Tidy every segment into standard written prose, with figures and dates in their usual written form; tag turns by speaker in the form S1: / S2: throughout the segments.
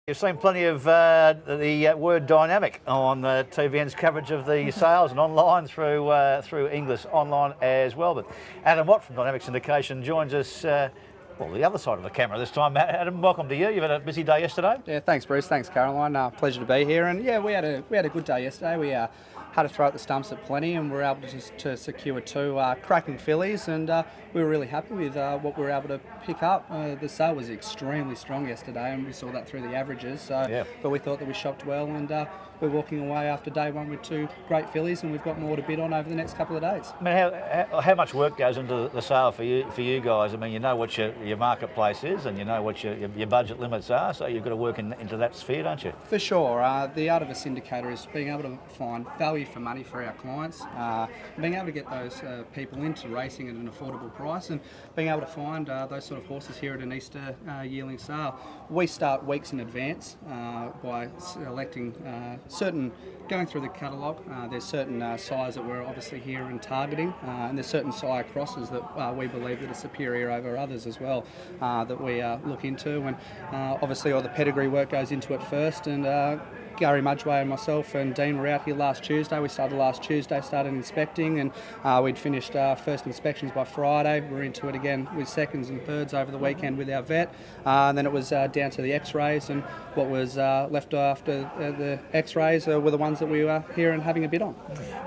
S1: You've seen plenty of the word dynamic on TVN's coverage of the sales and online through Inglis online as well. But Adam Watt from Dynamic Syndication joins us, well, the other side of the camera this time. Adam, welcome to you. You've had a busy day yesterday.
S2: Yeah, thanks, Bruce. Thanks, Caroline. Pleasure to be here. And yeah, we had a good day yesterday. We had to throw at the stumps at plenty, and we were able to secure two cracking fillies, and we were really happy with what we were able to pick up. The sale was extremely strong yesterday, and we saw that through the averages. So,
S1: yeah.
S2: But we thought that we shopped well, and we're walking away after day one with two great fillies, and we've got more to bid on over the next couple of days.
S1: I mean, how much work goes into the sale for you guys? I mean, you know what your marketplace is, and you know what your budget limits are, so you've got to work into that sphere, don't you?
S2: For sure. The art of a syndicator is being able to find value for money for our clients, being able to get those people into racing at an affordable price, and being able to find those sort of horses here at an Easter yearling sale. We start weeks in advance by selecting going through the catalogue. There's certain sires that we're obviously here and targeting, and there's certain sire crosses that we believe that are superior over others as well that we look into, and obviously all the pedigree work goes into it first. And Gary Mudgeway and myself and Dean were out here last Tuesday. We started last Tuesday, started inspecting, and we'd finished our first inspections by Friday. We're into it again with seconds and thirds over the weekend with our vet. And then it was down to the x-rays, and what was left after the x-rays were the ones that we were here and having a bid on.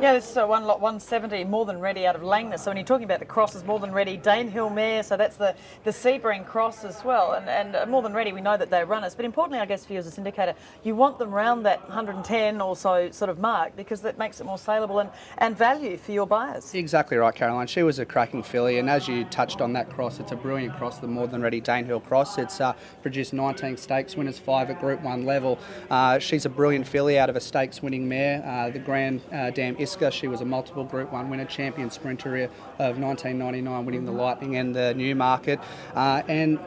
S3: Yeah, this is one lot 170, More Than Ready out of Langner. So when you're talking about the crosses, More Than Ready, Danehill mare, so that's the Sebring cross as well. And More Than Ready, we know that they're runners, but importantly, I guess for you as a syndicator, you want them round that 110 or so sort of mark, because that makes it more saleable and value for your buyers.
S2: Exactly right, Caroline. She was a cracking filly, and as you touched on that cross, it's a brilliant cross, the More Than Ready Danehill cross. It's produced 19 stakes winners, 5 at Group 1 level. She's a brilliant filly out of a stakes winning mare, the Grand Dam Iska. She was a multiple Group 1 winner, champion sprinter of 1999, winning the Lightning and the Newmarket. And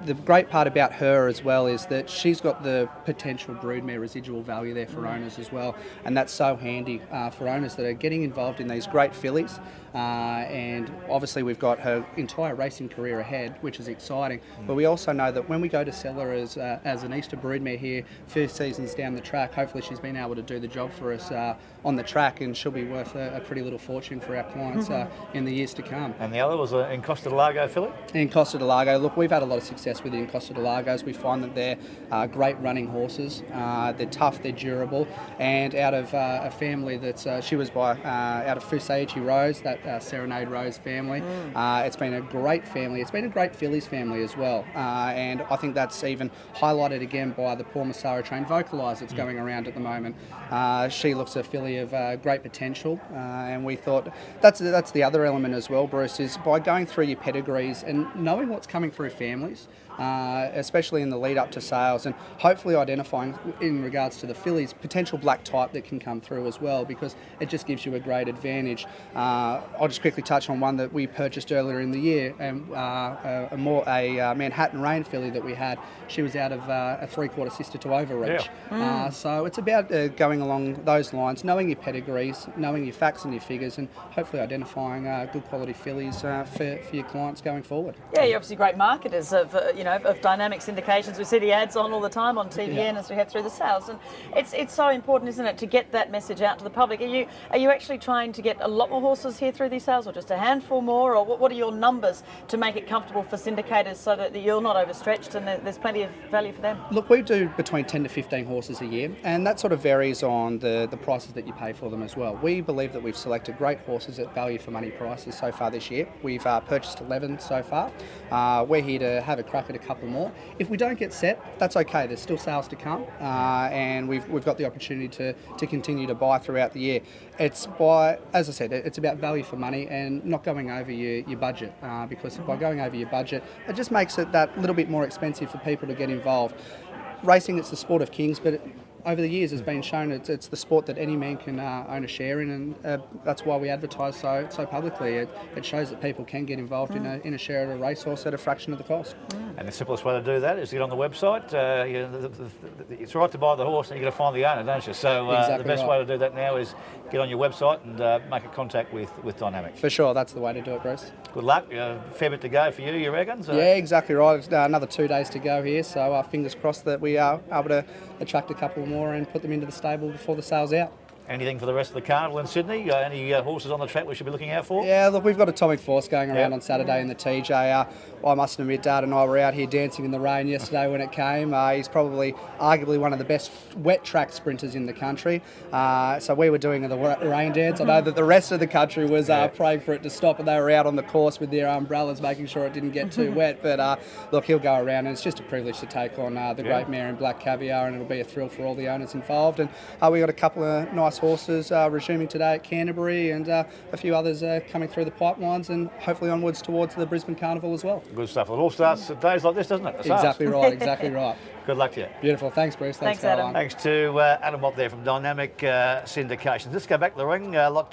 S2: the great part about her as well is that she's got the potential broodmare residual value there for owners as well, and that's so handy for owners that are getting involved in these great fillies. And obviously we've got her entire racing career ahead, which is exciting. But we also know that when we go to sell her as an Easter broodmare here, first seasons down the track, hopefully she's been able to do the job for us on the track, and she'll be worth a pretty little fortune for our clients in the years to come.
S1: And the other was in Costa del Lago filly? In
S2: Costa del Lago, look, we've had a lot of success with the Costa del Lagos. We find that they're great running horses. They're tough, they're durable, and out of a family that's she was by out of Fusaichi Rose, that Serenade Rose family. It's been a great family. It's been a great fillies family as well, and I think that's even highlighted again by the Paul Massaro trained Vocalise that's going around at the moment. She looks a filly of great potential, and we thought that's the other element as well, Bruce, is by going through your pedigrees and knowing what's coming through families, especially in the lead up to sales, and hopefully identifying in regards to the fillies potential black type that can come through as well, because it just gives you a great advantage. I'll just quickly touch on one that we purchased earlier in the year, and a Manhattan Rain filly that we had. She was out of a 3/4 sister to Overreach. Yeah. So it's about going along those lines, knowing your pedigrees, knowing your facts and your figures, and hopefully identifying good quality fillies for your clients going forward.
S3: Yeah, you're obviously great marketers of Dynamic Syndications. We see the ads on all the time on TVN as we head through the sales, and it's so important, isn't it, to get that message out to the public. Are you actually trying to get a lot more horses here through these sales, or just a handful more, or what are your numbers to make it comfortable for syndicators so that you're not overstretched and there's plenty of value for them?
S2: Look, we do between 10 to 15 horses a year, and that sort of varies on the prices that you pay for them as well. We believe that we've selected great horses at value for money prices so far this year. We've purchased 11 so far. We're here to have a crack at a couple more. If we don't get set, that's okay. There's still sales to come, and we've got the opportunity to continue to buy throughout the year. It's as I said, it's about value for money and not going over your budget, because by going over your budget, it just makes it that little bit more expensive for people to get involved. Racing, it's the sport of kings, but over the years, it's been shown it's the sport that any man can own a share in, and that's why we advertise so publicly. It shows that people can get involved in a share at a racehorse at a fraction of the cost.
S1: And the simplest way to do that is to get on the website. It's right to buy the horse, and you've got to find the owner, don't you? So
S2: Exactly
S1: the best
S2: right.
S1: way to do that now is get on your website and make a contact with Dynamic.
S2: For sure, that's the way to do it, Bruce.
S1: Good luck. Fair bit to go for you reckon? So.
S2: Yeah, exactly right. Another 2 days to go here, so fingers crossed that we are able to attract a couple more and put them into the stable before the sale's out.
S1: Anything for the rest of the carnival in Sydney? Any horses on the track we should be looking out for?
S2: Yeah, look, we've got Atomic Force going around
S1: Yep.
S2: on Saturday in the TJ. I must admit, Dad and I were out here dancing in the rain yesterday when it came. He's probably arguably one of the best wet track sprinters in the country. So we were doing the rain dance. I know that the rest of the country was praying for it to stop, and they were out on the course with their umbrellas making sure it didn't get too wet. But look, he'll go around, and it's just a privilege to take on the Great Mare in Black Caviar, and it'll be a thrill for all the owners involved. And we got a couple of nice horses resuming today at Canterbury, and a few others coming through the pipelines, and hopefully onwards towards the Brisbane Carnival as well.
S1: Good stuff. It all starts at days like this, doesn't it? The sales.
S2: Exactly right, exactly right.
S1: Good luck to you.
S2: Beautiful. Thanks, Bruce.
S3: Thanks,
S2: Caroline.
S3: Adam.
S1: Thanks to Adam Watt there from Dynamic Syndications. Let's go back to the ring. Lot